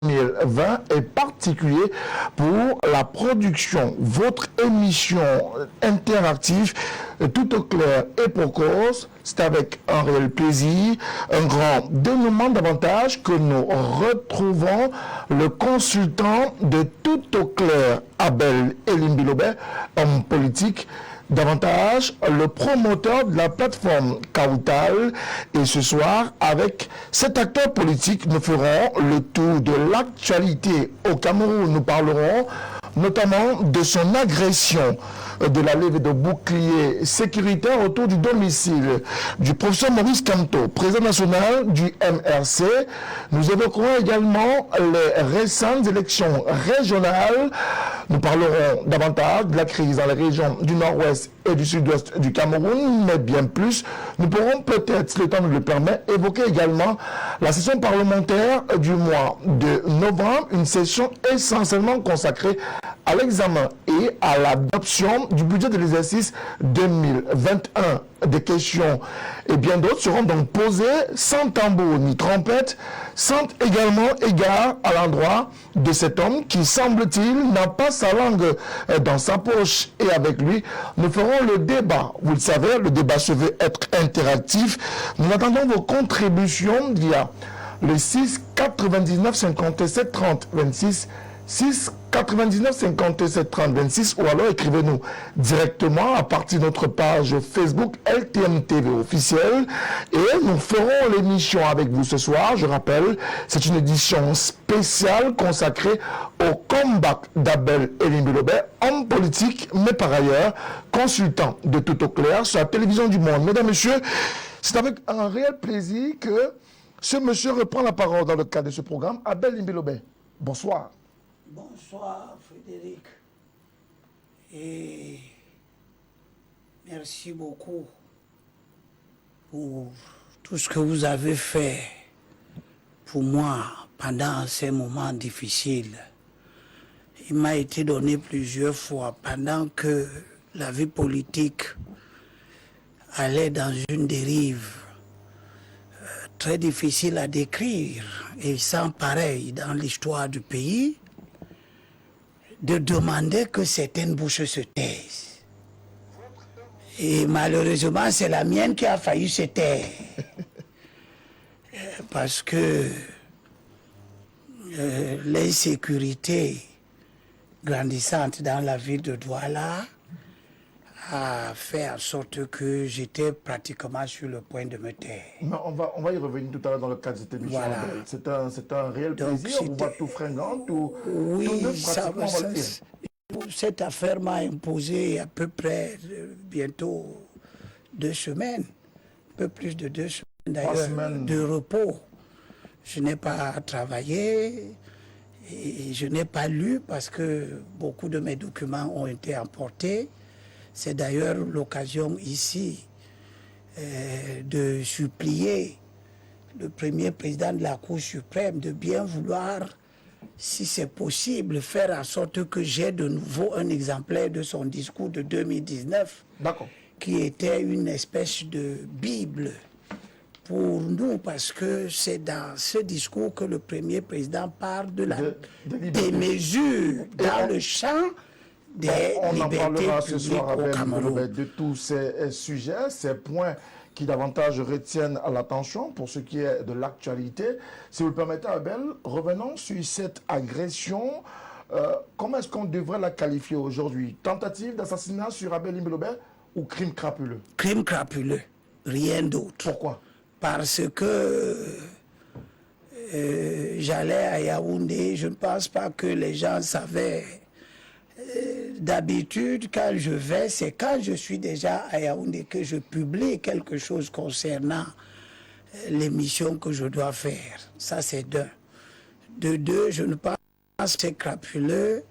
2020 est particulier pour la production. Votre émission interactive, tout au clair et pour cause, c'est avec un réel plaisir, un grand dénouement d'avantages que nous retrouvons le consultant de tout au clair, Abel Elimbilobé, homme politique, davantage le promoteur de la plateforme Kautal. Et ce soir, avec cet acteur politique, nous ferons le tour de l'actualité au Cameroun. Nous parlerons notamment de son agression, de la levée de boucliers sécuritaires autour du domicile du professeur Maurice Kamto, président national du MRC. Nous évoquerons également les récentes élections régionales. Nous parlerons davantage de la crise dans les régions du nord-ouest et du sud-ouest du Cameroun, mais bien plus. Nous pourrons peut-être, si le temps nous le permet, évoquer également la session parlementaire du mois de novembre, une session essentiellement consacrée à l'examen et à l'adoption du budget de l'exercice 2021. Des questions et bien d'autres seront donc posées sans tambour ni trompette, sans également égard à l'endroit de cet homme qui, semble-t-il, n'a pas sa langue dans sa poche. Et avec lui, nous ferons le débat. Vous le savez, le débat se veut être interactif. Nous attendons vos contributions via le 6 99 57 30 26 6 99 57 30 26 ou alors écrivez-nous directement à partir de notre page Facebook LTM TV officielle et nous ferons l'émission avec vous ce soir. Je rappelle, c'est une édition spéciale consacrée au comeback d'Abel Elimbilobé, homme politique mais par ailleurs consultant de tout au clair sur la télévision du monde. Mesdames, Messieurs, c'est avec un réel plaisir que ce monsieur reprend la parole dans le cadre de ce programme. Abel Elimbilobé, bonsoir. Bonsoir Frédéric et merci beaucoup pour tout ce que vous avez fait pour moi pendant ces moments difficiles. Il m'a été donné plusieurs fois pendant que la vie politique allait dans une dérive très difficile à décrire et sans pareil dans l'histoire du pays, de demander que certaines bouches se taisent. Et malheureusement, c'est la mienne qui a failli se taire. Parce que l'insécurité grandissante dans la ville de Douala a fait en sorte que j'étais pratiquement sur le point de me taire. Mais on va y revenir tout à l'heure dans le cadre de cette émission. Voilà. C'est un réel plaisir. On voit tout fringant, tout neuf, pratiquement, on va le dire. Cette affaire m'a imposé à peu près bientôt 2 semaines, un peu plus de 2 semaines d'ailleurs, de repos. Je n'ai pas travaillé et je n'ai pas lu parce que beaucoup de mes documents ont été emportés. C'est d'ailleurs l'occasion ici de supplier le premier président de la Cour suprême de bien vouloir, si c'est possible, faire en sorte que j'ai de nouveau un exemplaire de son discours de 2019, qui était une espèce de Bible pour nous, parce que c'est dans ce discours que le premier président parle des mesures dans le champ des on en parlera ce publiques soir au avec Cameroun. de tous ces sujets, ces points qui davantage retiennent à l'attention pour ce qui est de l'actualité. Si vous le permettez, Abel, revenons sur cette agression. Comment est-ce qu'on devrait la qualifier aujourd'hui? Tentative d'assassinat sur Abel Elimbilobé ou crime crapuleux? Crime crapuleux, rien d'autre. Pourquoi? Parce que j'allais à Yaoundé, je ne pense pas que les gens savaient. D'habitude, quand je vais, c'est quand je suis déjà à Yaoundé que je publie quelque chose concernant l'émission que je dois faire. Ça, c'est d'un. De deux, je ne pense pas que ces crapuleux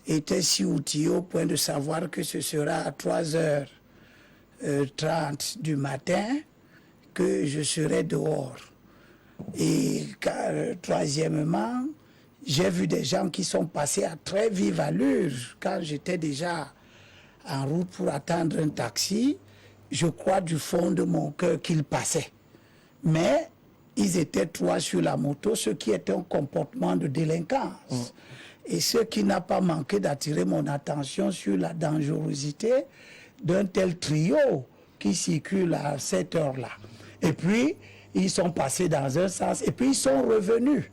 étaient si outillés au point de savoir que ce sera à 3h30 du matin que je serai dehors. Et troisièmement, j'ai vu des gens qui sont passés à très vive allure quand j'étais déjà en route pour attendre un taxi. Je crois du fond de mon cœur qu'ils passaient. Mais ils étaient 3 sur la moto, ce qui est un comportement de délinquance. Et ce qui n'a pas manqué d'attirer mon attention sur la dangerosité d'un tel trio qui circule à cette heure-là. Et puis, ils sont passés dans un sens, et puis ils sont revenus.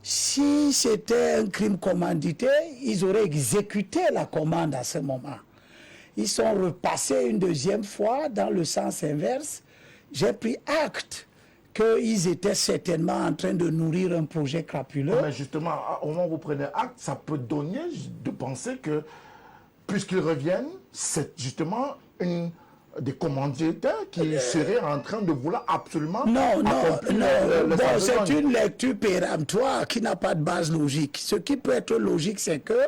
Si c'était un crime commandité, ils auraient exécuté la commande à ce moment. Ils sont repassés une deuxième fois dans le sens inverse. J'ai pris acte qu'ils étaient certainement en train de nourrir un projet crapuleux. Mais justement, au moment où vous prenez acte, ça peut donner de penser que, puisqu'ils reviennent, c'est justement des commanditaires qui seraient en train de vouloir absolument... Non, c'est une lecture péremptoire qui n'a pas de base logique. Ce qui peut être logique, c'est que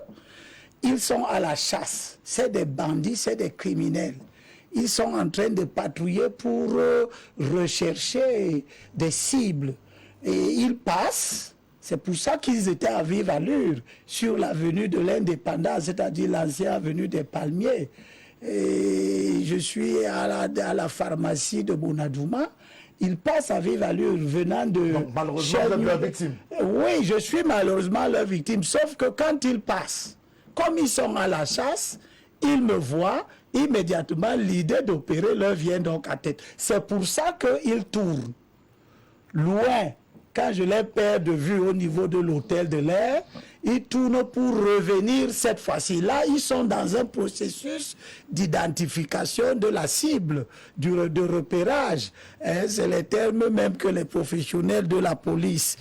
ils sont à la chasse. C'est des bandits, c'est des criminels. Ils sont en train de patrouiller pour rechercher des cibles. Et ils passent, c'est pour ça qu'ils étaient à vive allure sur l'avenue de l'Indépendance, c'est-à-dire l'ancienne avenue des Palmiers. Et je suis à la pharmacie de Bonadouma. Ils passent à vive allure venant de... Donc malheureusement, vous êtes leur victime. Oui, je suis malheureusement leur victime. Sauf que quand ils passent, comme ils sont à la chasse, ils me voient, immédiatement l'idée d'opérer leur vient donc à tête. C'est pour ça qu'ils tournent loin. Quand je les perds de vue au niveau de l'hôtel de l'air, ils tournent pour revenir cette fois-ci. Là, ils sont dans un processus d'identification de la cible, de repérage. C'est les termes même que les professionnels de la police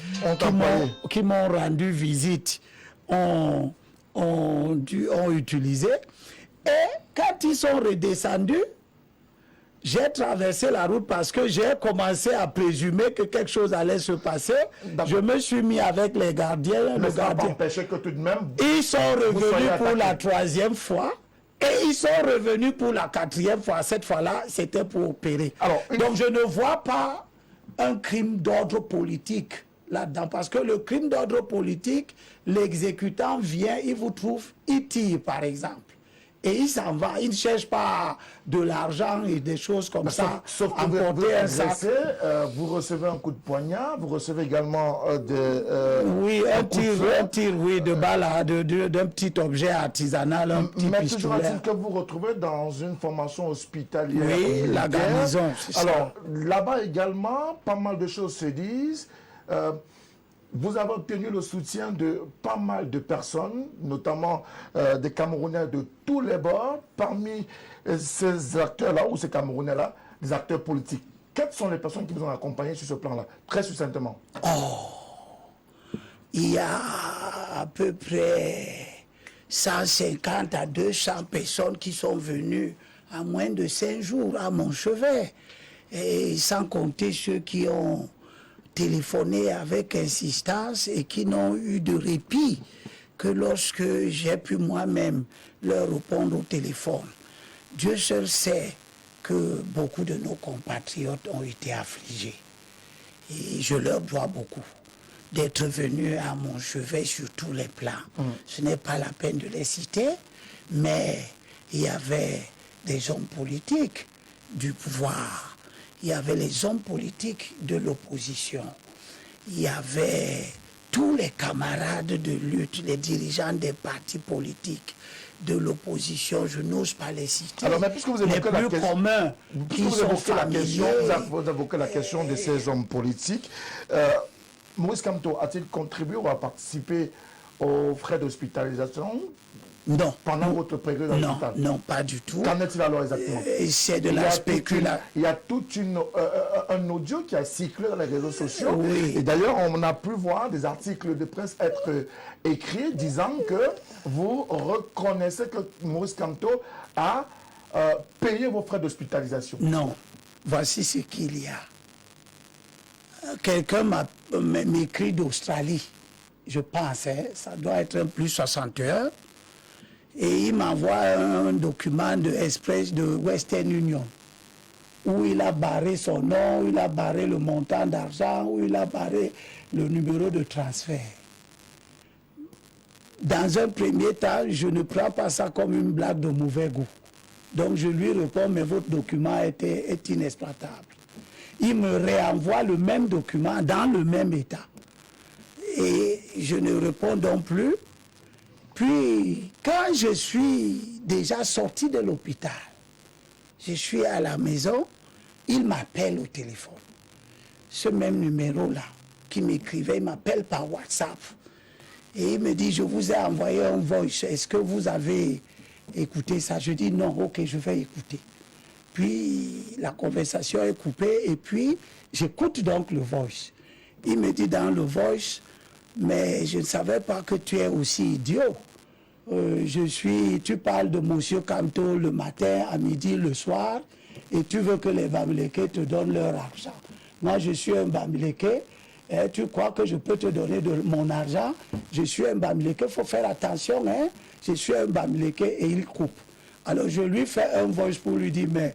qui m'ont rendu visite ont utilisé. Et quand ils sont redescendus, j'ai traversé la route parce que j'ai commencé à présumer que quelque chose allait se passer. Je me suis mis avec les gardiens. Mais ça n'a pas empêché que tout de même... Ils sont revenus pour la 3e fois et ils sont revenus pour la 4e fois. Cette fois-là, c'était pour opérer. Alors, donc je ne vois pas un crime d'ordre politique là-dedans. Parce que le crime d'ordre politique, l'exécutant vient, il vous trouve, il tire par exemple. Et il s'en va, il ne cherche pas de l'argent et des choses comme ça. Sauf que vous recevez un coup de poignard, vous recevez également oui, un tir, oui, de balle, d'un petit objet artisanal, un petit pistolet. Mais toujours est-il que vous retrouvez dans une formation hospitalière? Oui, la garnison, c'est ça. Alors, là-bas également, pas mal de choses se disent. Vous avez obtenu le soutien de pas mal de personnes, notamment des Camerounais de tous les bords. Parmi ces acteurs-là, ou ces Camerounais-là, des acteurs politiques, quelles sont les personnes qui vous ont accompagné sur ce plan-là, très succinctement? Il y a à peu près 150 à 200 personnes qui sont venues en moins de 5 jours à mon chevet. Et sans compter ceux qui ont téléphoné avec insistance et qui n'ont eu de répit que lorsque j'ai pu moi-même leur répondre au téléphone. Dieu seul sait que beaucoup de nos compatriotes ont été affligés. Et je leur dois beaucoup d'être venus à mon chevet sur tous les plans. Ce n'est pas la peine de les citer, mais il y avait des hommes politiques du pouvoir. Il y avait les hommes politiques de l'opposition. Il y avait tous les camarades de lutte, les dirigeants des partis politiques de l'opposition. Je n'ose pas les citer. Alors, mais puisque vous évoquez la question, communs, qui sont familiers. Vous évoquez la question de ces hommes politiques. Maurice Kamto a-t-il contribué ou a participé aux frais d'hospitalisation? Non. Pendant votre période dans l'hôpital? Non, pas du tout. Qu'en est-il alors exactement? C'est de la spéculation. Il y a tout un audio qui a circulé dans les réseaux sociaux. Oui. Et d'ailleurs, on a pu voir des articles de presse être écrits disant que vous reconnaissez que Maurice Kamto a payé vos frais d'hospitalisation. Non. Voici ce qu'il y a. Quelqu'un m'écrit d'Australie. Je pense, ça doit être un plus 60 heures. Et il m'envoie un document de Express de Western Union où il a barré son nom, où il a barré le montant d'argent, où il a barré le numéro de transfert. Dans un premier temps, je ne prends pas ça comme une blague de mauvais goût. Donc je lui réponds, mais votre document est inexploitable. il me réenvoie le même document dans le même état. Et je ne réponds donc plus. Puis, quand je suis déjà sorti de l'hôpital, je suis à la maison, il m'appelle au téléphone. Ce même numéro-là, qui m'écrivait, il m'appelle par WhatsApp. Et il me dit, je vous ai envoyé un voice, est-ce que vous avez écouté ça? Je dis non, ok, je vais écouter. Puis la conversation est coupée et puis j'écoute donc le voice. Il me dit dans le voice, mais je ne savais pas que tu es aussi idiot. Tu parles de Monsieur Kamto le matin, à midi, le soir, et tu veux que les Bamileke te donnent leur argent. Moi, je suis un Bamileke. Tu crois que je peux te donner de mon argent? Je suis un Bamileke, il faut faire attention, hein? Je suis un Bamileke, et il coupe. Alors je lui fais un voice pour lui dire, mais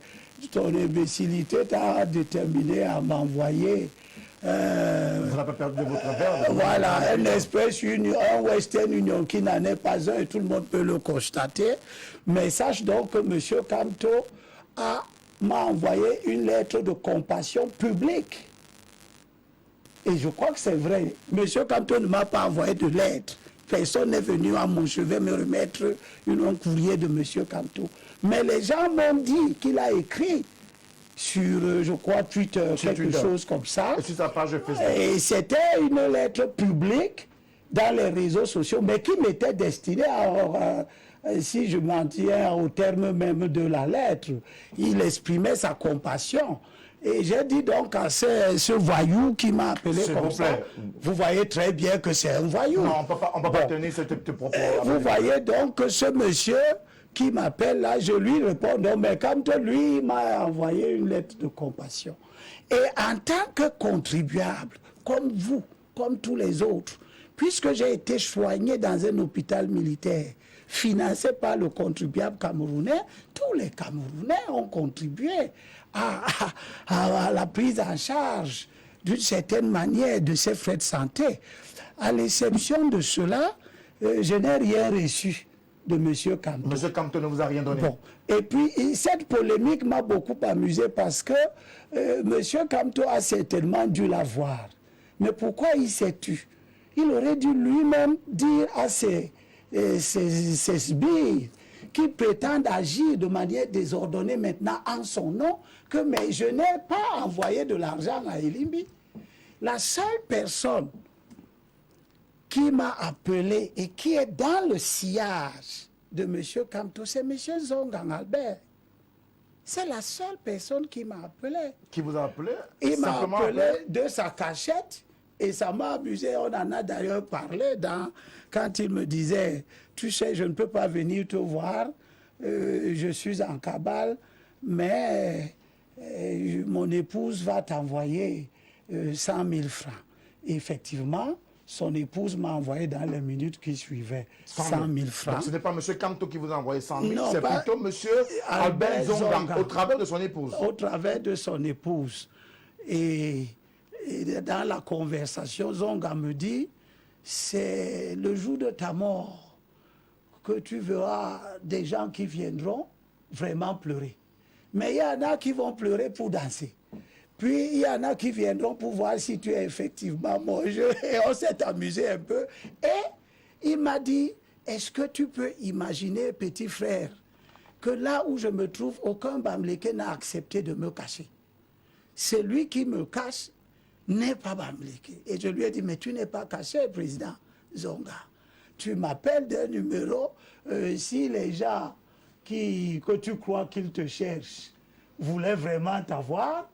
ton imbécilité t'a déterminé à m'envoyer. Vous n'avez pas perdu de votre verbe. Voilà, un Express Union, un Western Union qui n'en est pas un, et tout le monde peut le constater. Mais sache donc que M. Kamto m'a envoyé une lettre de compassion publique. Et je crois que c'est vrai. M. Kamto ne m'a pas envoyé de lettre. Personne n'est venu à mon chevet me remettre un courrier de M. Kamto. Mais les gens m'ont dit qu'il a écrit sur, je crois, Twitter, quelque chose comme ça. Et sur sa page Facebook. Et c'était une lettre publique dans les réseaux sociaux, mais qui m'était destinée à... si je m'en tiens au terme même de la lettre, il exprimait sa compassion. Et j'ai dit donc à ce voyou qui m'a appelé comme ça, vous voyez très bien que c'est un voyou. Non, on ne peut pas tenir ce propos. Vous voyez donc que ce monsieur qui m'appelle là, je lui réponds, non, mais quand lui, il m'a envoyé une lettre de compassion. Et en tant que contribuable, comme vous, comme tous les autres, puisque j'ai été soigné dans un hôpital militaire, financé par le contribuable camerounais, tous les Camerounais ont contribué à la prise en charge d'une certaine manière de ces frais de santé. À l'exception de cela, je n'ai rien reçu de M. Kamto. M. Kamto ne vous a rien donné. Bon. Et puis, cette polémique m'a beaucoup amusé parce que M. Kamto a certainement dû la voir. Mais pourquoi il s'est tu? Il aurait dû lui-même dire à ces sbires qui prétendent agir de manière désordonnée maintenant en son nom, que mais je n'ai pas envoyé de l'argent à Elimbi. La seule personne qui m'a appelé et qui est dans le sillage de M. Kamto, c'est M. Zongang Albert. C'est la seule personne qui m'a appelé. Qui vous a appelé? Il m'a appelé de sa cachette et ça m'a amusé. On en a d'ailleurs parlé quand il me disait, tu sais, je ne peux pas venir te voir, je suis en cabale, mais mon épouse va t'envoyer 100 000 francs. Et effectivement, son épouse m'a envoyé dans les minutes qui suivaient 100 000 francs. Donc ce n'est pas M. Kamto qui vous a envoyé 100 000, non, c'est plutôt M. Albert Zongang, au travers de son épouse. Au travers de son épouse. Et dans la conversation, Zonga me dit, c'est le jour de ta mort que tu verras des gens qui viendront vraiment pleurer. Mais il y en a qui vont pleurer pour danser. Puis il y en a qui viendront pour voir si tu es effectivement mort. Et on s'est amusé un peu. Et il m'a dit, est-ce que tu peux imaginer, petit frère, que là où je me trouve, aucun Bamileke n'a accepté de me cacher. Celui qui me cache n'est pas Bamileke. Et je lui ai dit, mais tu n'es pas caché, président Zonga. Tu m'appelles d'un numéro, si les gens que tu crois qu'ils te cherchent voulaient vraiment t'avoir,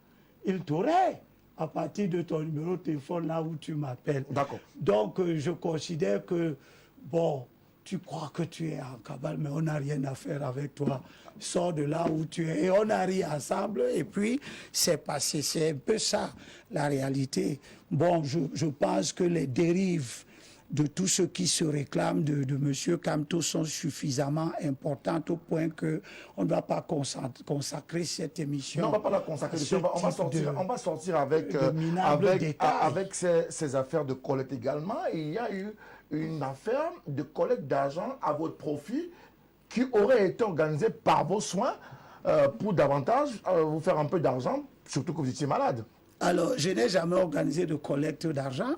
ils t'auraient à partir de ton numéro de téléphone là où tu m'appelles. D'accord. Donc je considère que, bon, tu crois que tu es en cabale, mais on n'a rien à faire avec toi. Sors de là où tu es. Et on a ri ensemble et puis c'est passé. C'est un peu ça, la réalité. Bon, je pense que les dérives de tous ceux qui se réclament de M. Kamto sont suffisamment importantes au point qu'on ne va pas consacrer cette émission. Non, on ne va pas la consacrer. On va sortir avec ces affaires de collecte également. Il y a eu une affaire de collecte d'argent à votre profit qui aurait été organisée par vos soins pour davantage vous faire un peu d'argent, surtout que vous étiez malade. Alors, je n'ai jamais organisé de collecte d'argent.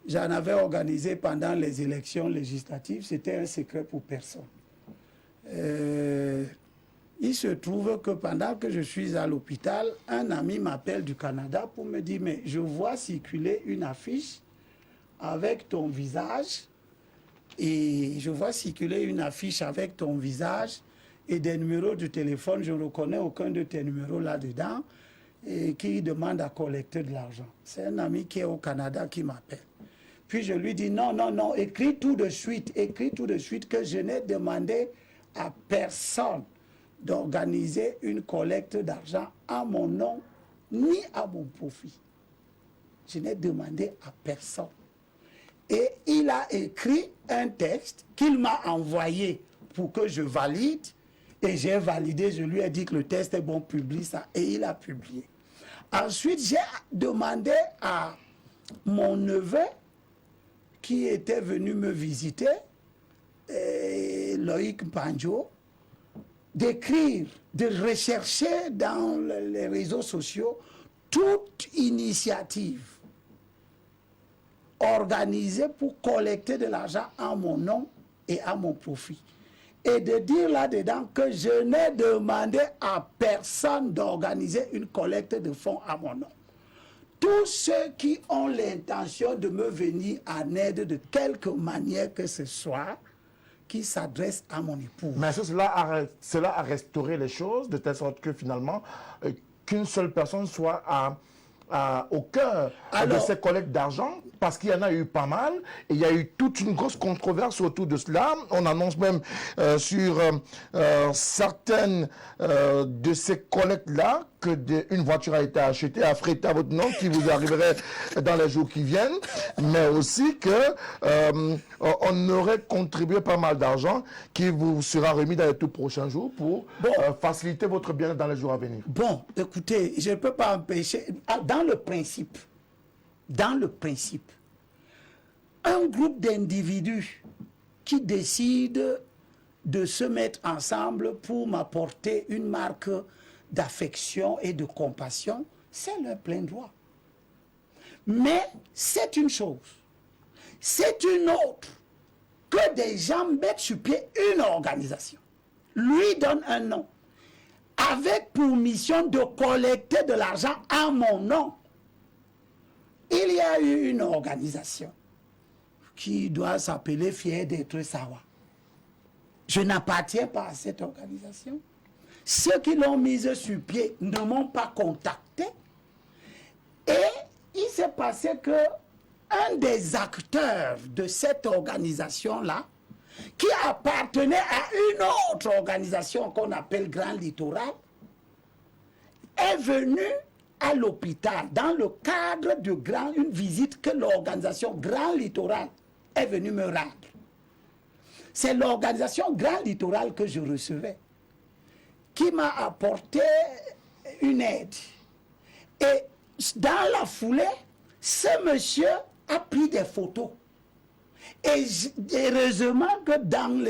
J'en avais organisé pendant les élections législatives. C'était un secret pour personne. Il se trouve que pendant que je suis à l'hôpital, un ami m'appelle du Canada pour me dire « Mais je vois circuler une affiche avec ton visage et je vois circuler une affiche avec ton visage et des numéros de téléphone. Je ne reconnais aucun de tes numéros là-dedans et qui demande à collecter de l'argent. » C'est un ami qui est au Canada qui m'appelle. Puis je lui dis « Non, non, non, écris tout de suite que je n'ai demandé à personne d'organiser une collecte d'argent à mon nom ni à mon profit. Je n'ai demandé à personne. » Et il a écrit un texte qu'il m'a envoyé pour que je valide. Et j'ai validé, je lui ai dit que le texte est bon, publie ça. Et il a publié. Ensuite, j'ai demandé à mon neveu qui était venu me visiter, Loïc Banjo, d'écrire, de rechercher dans les réseaux sociaux toute initiative organisée pour collecter de l'argent à mon nom et à mon profit. Et de dire là-dedans que je n'ai demandé à personne d'organiser une collecte de fonds à mon nom. Tous ceux qui ont l'intention de me venir en aide de quelque manière que ce soit, qui s'adressent à mon épouse. Mais cela a restauré les choses de telle sorte que finalement, qu'une seule personne soit au cœur de ces collectes d'argent, parce qu'il y en a eu pas mal, et il y a eu toute une grosse controverse autour de cela. On annonce même sur certaines de ces collectes-là qu'une voiture a été achetée, affrétée à votre nom, qui vous arriverait dans les jours qui viennent, mais aussi qu'on aurait contribué pas mal d'argent qui vous sera remis dans les tout prochains jours pour faciliter votre bien-être dans les jours à venir. Bon, écoutez, je ne peux pas empêcher, dans le principe, un groupe d'individus qui décident de se mettre ensemble pour m'apporter une marque d'affection et de compassion, c'est leur plein droit. Mais c'est une chose. C'est une autre que des gens mettent sur pied une organisation, lui donne un nom, avec pour mission de collecter de l'argent à mon nom. Il y a eu une organisation qui doit s'appeler Fier d'être Sawa. Je n'appartiens pas à cette organisation. Ceux qui l'ont mise sur pied ne m'ont pas contacté. Et il s'est passé que un des acteurs de cette organisation-là, qui appartenait à une autre organisation qu'on appelle Grand Littoral, est venu à l'hôpital dans le cadre de une visite que l'organisation Grand Littoral est venue me rendre. C'est l'organisation Grand Littoral que je recevais qui m'a apporté une aide. Et dans la foulée, ce monsieur a pris des photos. Et heureusement que dans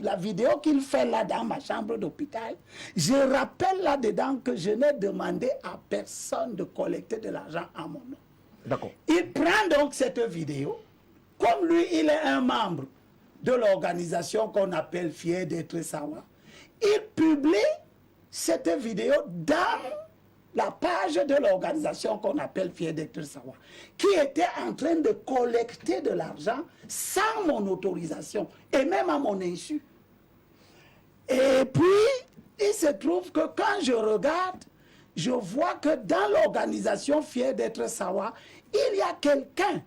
la vidéo qu'il fait là dans ma chambre d'hôpital, je rappelle là-dedans que je n'ai demandé à personne de collecter de l'argent à mon nom. D'accord. Il prend donc cette vidéo, comme lui il est un membre de l'organisation qu'on appelle Fier d'être Sawa, il publie cette vidéo dans la page de l'organisation qu'on appelle Fier d'être Sawa, qui était en train de collecter de l'argent sans mon autorisation et même à mon insu. Et puis, il se trouve que quand je regarde, je vois que dans l'organisation Fier d'être Sawa, il y a quelqu'un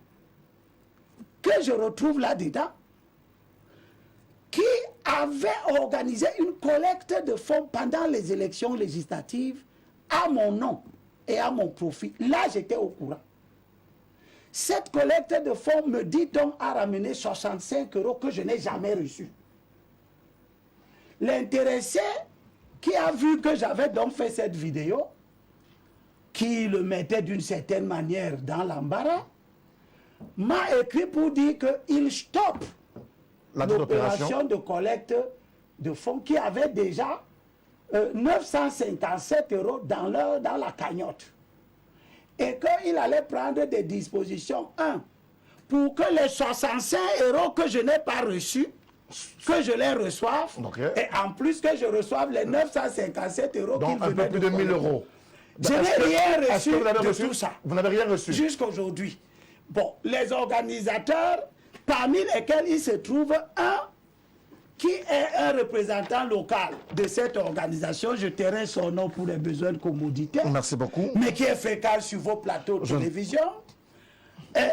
que je retrouve là-dedans qui avait organisé une collecte de fonds pendant les élections législatives à mon nom et à mon profit. Là, j'étais au courant. Cette collecte de fonds, me dit-on, a ramené 65 € que je n'ai jamais reçus. L'intéressé qui a vu que j'avais donc fait cette vidéo, qui le mettait d'une certaine manière dans l'embarras, m'a écrit pour dire qu'il stoppe l'opération de collecte de fonds qui avait déjà 957 € dans la cagnotte. et qu'il allait prendre des dispositions. Pour que les 65 € que je n'ai pas reçus, que je les reçoive, et en plus que je reçoive les 957 € donc un peu plus de 1000 €. Je n'ai rien reçu de tout ça. Vous n'avez rien reçu? Jusqu'à aujourd'hui. Bon, les organisateurs, parmi lesquels il se trouve un qui est un représentant local de cette organisation, je tairai son nom pour les besoins de commodité. Merci beaucoup. Mais qui est fréquent sur vos plateaux de télévision. Et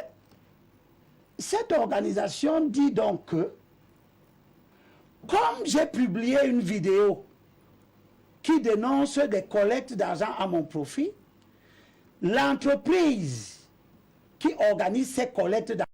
cette organisation dit donc que, comme j'ai publié une vidéo qui dénonce des collectes d'argent à mon profit, l'entreprise qui organise ces collectes d'argent